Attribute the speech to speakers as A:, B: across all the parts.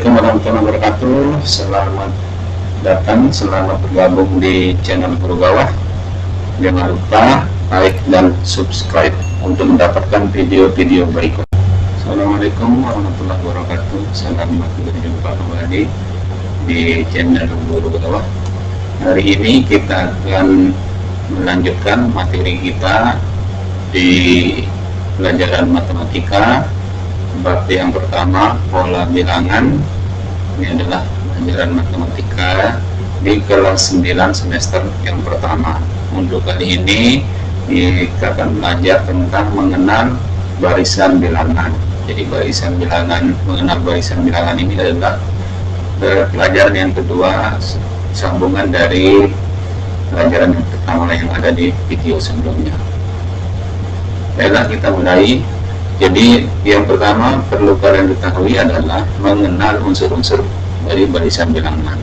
A: Assalamualaikum warahmatullahi wabarakatuh. Selamat datang, selamat bergabung di channel Guru Gawah. Jangan lupa like dan subscribe untuk mendapatkan video-video berikut. Assalamualaikum warahmatullahi wabarakatuh. Selamat berjumpa kembali di channel Guru Gawah. Hari ini kita akan melanjutkan materi kita di pelajaran matematika. Bab yang pertama, pola bilangan. Ini adalah pelajaran matematika di kelas 9 semester yang pertama. Untuk kali ini kita akan belajar tentang mengenal barisan bilangan. Jadi barisan bilangan, mengenal barisan bilangan ini adalah pelajaran yang kedua, sambungan dari pelajaran yang pertama yang ada di video sebelumnya. Baiklah, kita mulai. Jadi yang pertama perlu kalian ketahui adalah mengenal unsur-unsur dari barisan bilangan.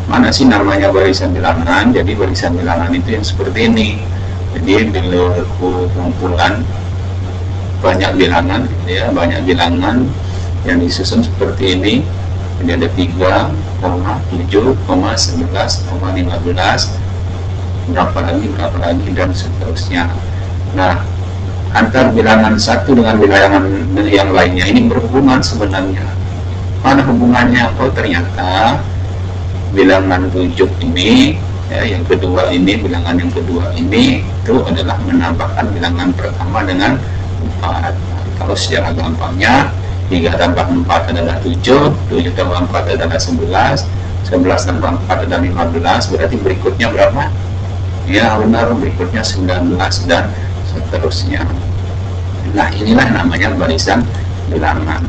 A: Mana sih namanya barisan bilangan? Jadi barisan bilangan itu yang seperti ini. Jadi bila kumpulan banyak bilangan, ya, banyak bilangan yang disusun seperti ini. Jadi ada 3, 7, 11, 15, berapa lagi dan seterusnya. Nah, antar bilangan satu dengan bilangan yang lainnya ini berhubungan sebenarnya. Mana hubungannya? Oh, ternyata bilangan 7 ini, ya, yang kedua ini, bilangan yang kedua ini itu adalah menambahkan bilangan pertama dengan 4. Kalau secara gampangnya 3 tambah 4 adalah 7, 7 tambah 4 adalah 11, 11 tambah 4 adalah 15, berarti berikutnya berapa? Ya benar, berikutnya 19 dan seterusnya. Nah, inilah namanya barisan bilangan.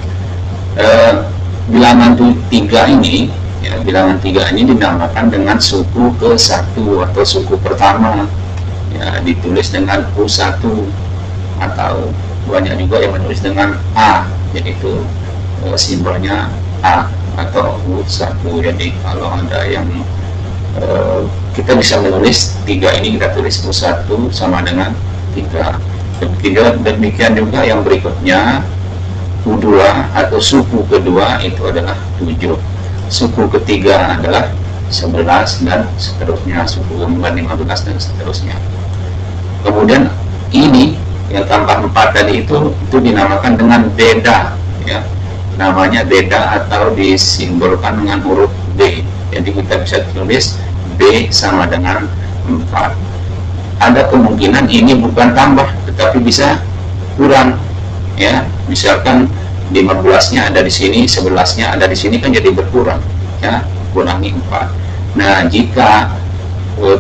A: Bilangan 3 ini, ya, bilangan 3 ini dinamakan dengan suku ke-1 atau suku pertama, ya, ditulis dengan U1 atau banyak juga yang menulis dengan A. Jadi itu simbolnya A atau U1. Jadi kalau ada yang kita bisa menulis 3 ini, kita tulis U1 sama dengan 3. Demikian juga yang berikutnya U2 atau suku kedua itu adalah 7. Suku ketiga adalah 11 dan seterusnya, suku keempat 15 dan seterusnya. Kemudian ini yang tambah 4 tadi itu dinamakan dengan beda, ya. Namanya beda atau disimbolkan dengan huruf B. Jadi kita bisa tulis B sama dengan 4. Ada kemungkinan ini bukan tambah tetapi bisa kurang, ya. Misalkan 15-nya ada di sini, 11-nya ada di sini, kan jadi berkurang, ya, kurangi 4. Nah, jika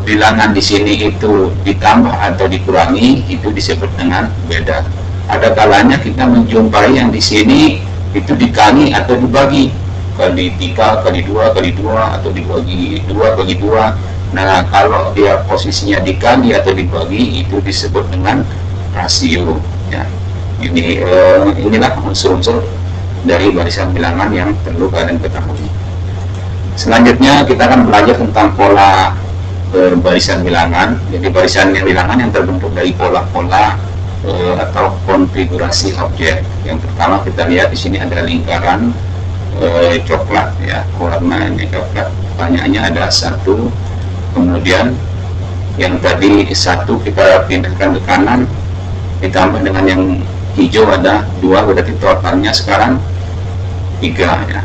A: bilangan di sini itu ditambah atau dikurangi, itu disebut dengan beda. Ada kalanya kita menjumpai yang di sini itu dikali atau dibagi, kali 3, kali 2, kali 2, atau dibagi 2 bagi 2. Nah, kalau dia posisinya dikali atau dibagi, itu disebut dengan rasio, ya. Inilah unsur-unsur dari barisan bilangan yang perlu kalian ketahui. Selanjutnya kita akan belajar tentang pola barisan bilangan. Jadi barisan bilangan yang terbentuk dari pola-pola atau konfigurasi objek. Yang pertama kita lihat di sini ada lingkaran coklat, ya, warnanya coklat. Pertanyaannya ada 1. Kemudian yang tadi 1 kita pindahkan ke kanan, ditambah dengan yang hijau ada 2, berarti totalnya sekarang 3, ya.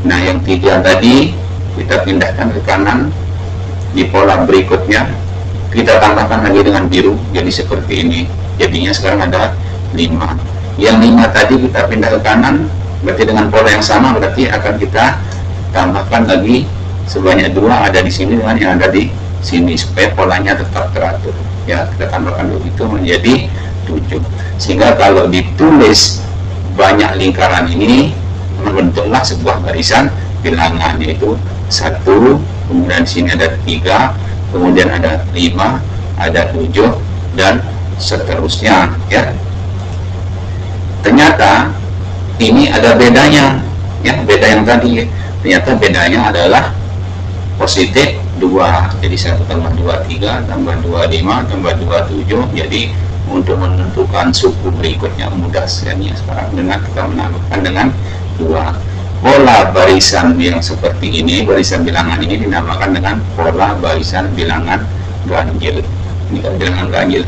A: Nah, yang 3 tadi kita pindahkan ke kanan, di pola berikutnya kita tambahkan lagi dengan biru, jadi seperti ini. Jadinya sekarang ada 5. Yang 5 tadi kita pindah ke kanan, berarti dengan pola yang sama, berarti akan kita tambahkan lagi sebanyak 2 ada di sini dengan yang ada di sini supaya polanya tetap teratur, ya. Kita tambahkan begitu menjadi 7, sehingga kalau ditulis banyak lingkaran ini membentuklah sebuah barisan bilangan, yaitu 1, kemudian di sini ada 3, kemudian ada 5, ada 7 dan seterusnya, ya. Ternyata ini ada bedanya, ya. Beda yang tadi, ternyata bedanya adalah positif 2. Jadi 1 tambah 2 3, tambah 2 5, tambah 2 7. Jadi untuk menentukan suku berikutnya mudah sekali sekarang dengan kita menambahkan dengan 2. pola barisan yang seperti ini, barisan bilangan ini dinamakan dengan pola barisan bilangan ganjil. Ini kan bilangan ganjil.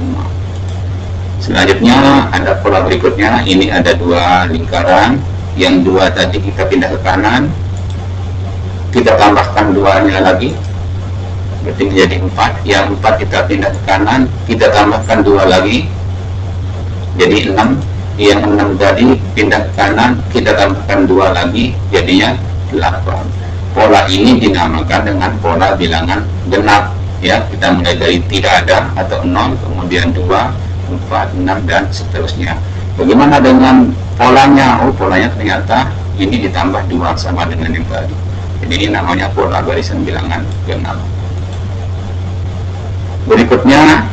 A: Selanjutnya ada pola berikutnya. Ini ada dua lingkaran, yang dua tadi kita pindah ke kanan, kita tambahkan duanya lagi, berarti menjadi 4. Yang 4 kita pindah ke kanan, kita tambahkan 2 lagi, jadi 6. Yang 6 tadi pindah ke kanan, kita tambahkan 2 lagi, jadinya 8. Pola ini dinamakan dengan pola bilangan genap, ya. Kita mulai dari tidak ada atau 0, kemudian 2, 4, 6 dan seterusnya. Bagaimana dengan polanya? Oh, polanya ternyata ini ditambah 2 sama dengan yang tadi. Jadi ini namanya pola barisan bilangan genap. Berikutnya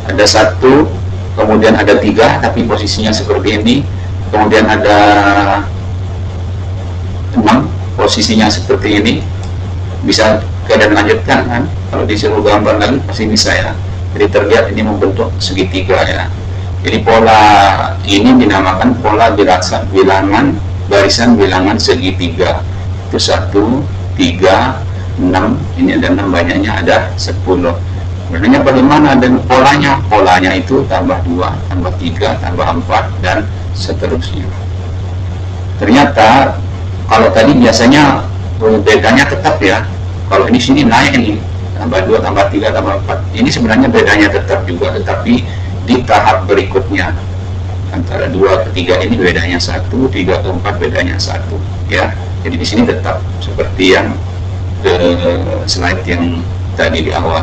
A: ada 1, kemudian ada 3 tapi posisinya seperti ini, kemudian ada 6 posisinya seperti ini. Bisa kalian lanjutkan kan, kalau disuruh gambar lagi pasti bisa ya. Jadi terlihat ini membentuk segitiga ya. Jadi pola ini dinamakan pola bilangan barisan bilangan segitiga. Itu 1, 3, 6, ini ada 6, banyaknya ada 10. Sebenarnya bagaimana dengan polanya? Polanya itu tambah 2, tambah 3, tambah 4, dan seterusnya. Ternyata kalau tadi biasanya bedanya tetap ya. Kalau ini sini naik ini, tambah 2, tambah 3, tambah 4. Ini sebenarnya bedanya tetap juga, tetapi di tahap berikutnya. Antara 2 ke 3 ini bedanya 1, 3 ke 4 bedanya 1. Ya. Jadi di sini tetap seperti yang slide yang tadi di awal.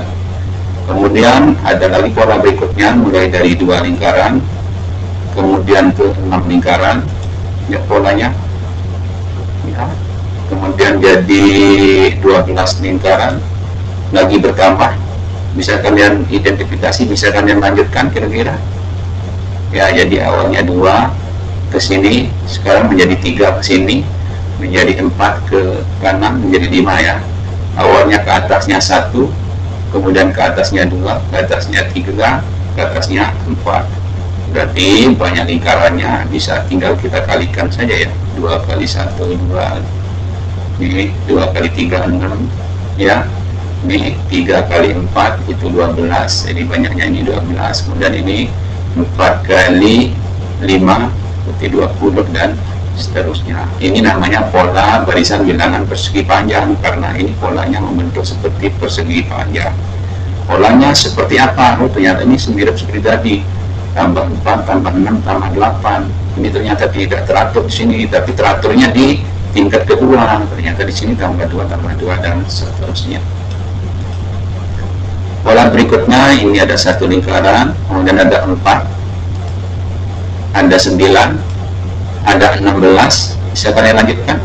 A: Kemudian ada lagi pola berikutnya, mulai dari 2 lingkaran, kemudian ke 6 lingkaran, ya polanya. Ya. Kemudian jadi 12 lingkaran, lagi bertambah. Bisa kalian identifikasi, bisa kalian lanjutkan kira-kira. Ya, jadi awalnya 2 ke sini, sekarang menjadi 3 ke sini, menjadi 4 ke kanan, menjadi 5 ya. Awalnya ke atasnya 1, kemudian ke atasnya 2, ke atasnya 3, ke atasnya 4. Berarti banyak lingkarannya, bisa tinggal kita kalikan saja ya. 2 kali 1, 2. Ini 2 kali 3, 6. Ya. Ini 3 kali 4, itu 12. Jadi banyaknya ini 12. Kemudian ini 4 kali 5, berarti 20, dan seterusnya. Ini namanya pola barisan bilangan persegi panjang, karena ini polanya membentuk seperti persegi panjang. Polanya seperti apa? Oh, ternyata ini mirip seperti tadi, tambah 4, tambah 6, tambah 8. Ini ternyata tidak teratur di sini, tapi teraturnya di tingkat kedua. Ternyata di sini tambah 2, tambah 2, dan seterusnya. Pola berikutnya, ini ada 1 lingkaran, kemudian ada 4, ada 9, ada 16. Bisa kalian lanjutkan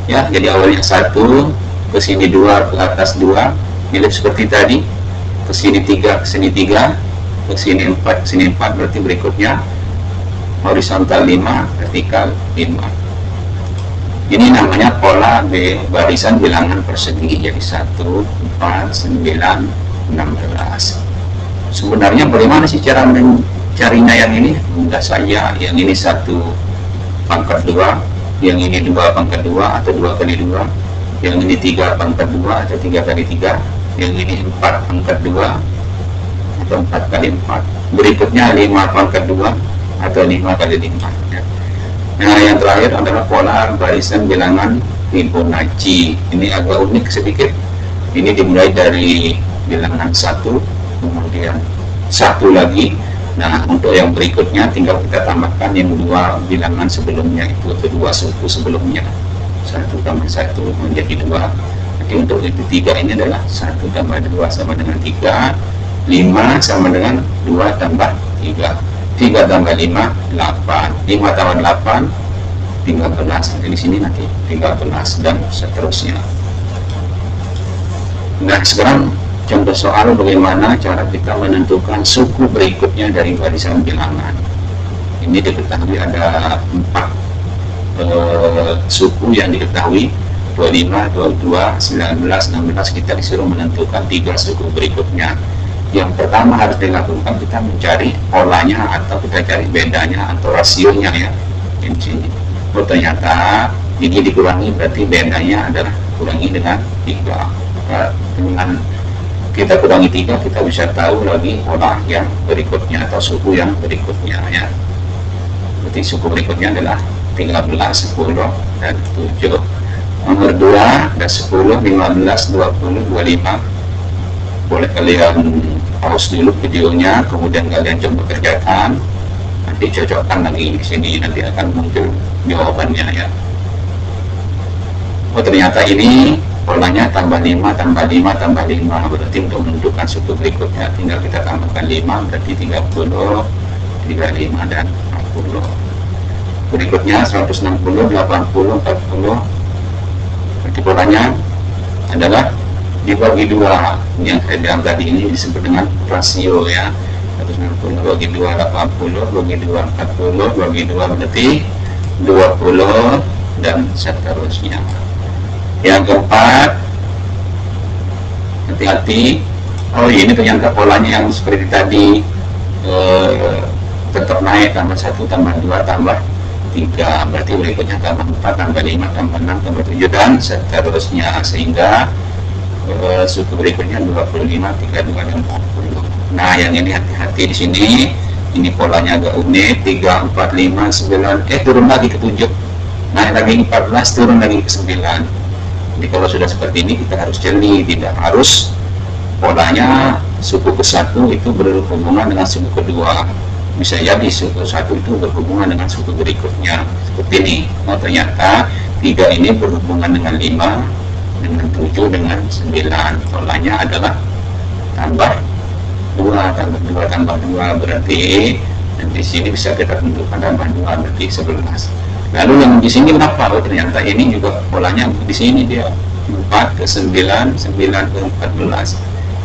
A: ya. Jadi awalnya 1, ke sini 2, ke atas 2, mirip seperti tadi, ke sini 3, ke sini 3, ke sini 4, ke sini 4. Berarti berikutnya horizontal 5, vertikal 5. Ini namanya pola barisan bilangan persegi. Jadi 1, 4, 9, 16. Sebenarnya bagaimana sih cara mencarinya yang ini? Mudah saja. Yang ini 1 pangkat 2, yang ini 2 pangkat 2 atau 2 kali 2, yang ini 3 pangkat 2 atau 3 kali 3, yang ini 4 pangkat 2 atau 4 kali 4. Berikutnya 5 pangkat 2 atau 5 kali 5 ya. Nah, yang terakhir adalah pola barisan bilangan Fibonacci. Ini agak unik sedikit. Ini dimulai dari bilangan 1, kemudian 1 lagi. Nah, untuk yang berikutnya tinggal kita tambahkan yang 2 bilangan sebelumnya, itu kedua suku sebelumnya. 1 tambah 1 menjadi 2. Jadi untuk itu 3 ini adalah 1 tambah 2 sama dengan 3, 5 sama dengan 2 tambah 3, 3 tambah 5, 8, 5 tambah 8, 13. Jadi di sini nanti 13 dan seterusnya. Nah, sekarang contoh soal bagaimana cara kita menentukan suku berikutnya dari barisan bilangan. Ini diketahui ada 4 suku yang diketahui, 25, 22, 19, 16. Kita disuruh menentukan 3 suku berikutnya. Yang pertama harus dilakukan, kita mencari polanya atau kita cari bedanya atau rasionya ya. Di sini. Oh, ternyata Ini dikurangi berarti bedanya adalah kurangi dengan 3. Dengan kita kurangi 3, kita bisa tahu lagi pola yang berikutnya atau suku yang berikutnya ya. Berarti suku berikutnya adalah 13, 10, dan 7. Nomor 2 ada 10, 15, 20, 25. Boleh kalian pause dulu videonya, kemudian kalian coba kerjakan, nanti cocokkan lagi di sini, nanti akan muncul jawabannya ya. Oh ternyata ini polanya tambah 5, tambah 5, tambah 5. Berarti untuk menentukan suku berikutnya tinggal kita tambahkan 5, berarti 30, 35, dan 40. Berikutnya 160, 80, 40. Berarti polanya adalah dibagi 2. Yang saya bilang tadi ini disebut dengan rasio ya. 160 bagi 2, 80, bagi 2, 40, bagi 2 berarti 20, dan seterusnya. Yang keempat, hati-hati. Oh ini ternyata polanya yang seperti tadi, tetap naik, tambah 1, tambah 2, tambah 3. Berarti berikutnya tambah 4, tambah 5, tambah 6, tambah 7, dan seterusnya. Sehingga suku berikutnya 25, 32, dan 40. Nah yang ini hati-hati di sini. Ini polanya agak unik. 3, 4, 5, 9, turun lagi ke 7. Naik lagi 14, turun lagi ke 9. Jadi kalau sudah seperti ini kita harus jeli, tidak harus polanya suku ke-1 itu berhubungan dengan suku kedua. Bisa jadi suku 1 itu berhubungan dengan suku berikutnya seperti ini. Oh ternyata 3 ini berhubungan dengan 5, dengan 7, dengan 9. Polanya adalah tambah 2, tambah 2, tambah 2. Berarti di sini bisa kita tentukan tambah 2 berarti 11. Lalu yang di sini berapa? Oh ternyata ini juga polanya di sini dia 4 ke 9, 9 ke 14.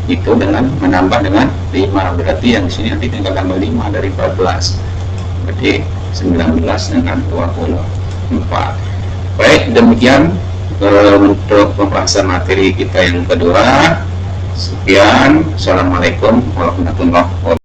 A: Itu dengan menambah dengan 5. Berarti yang di sini nanti tinggal tambah 5 dari 14. Berarti 19 dengan 24. Baik, demikian untuk pembahasan materi kita yang kedua. Sekian. Assalamualaikum warahmatullahi wabarakatuh.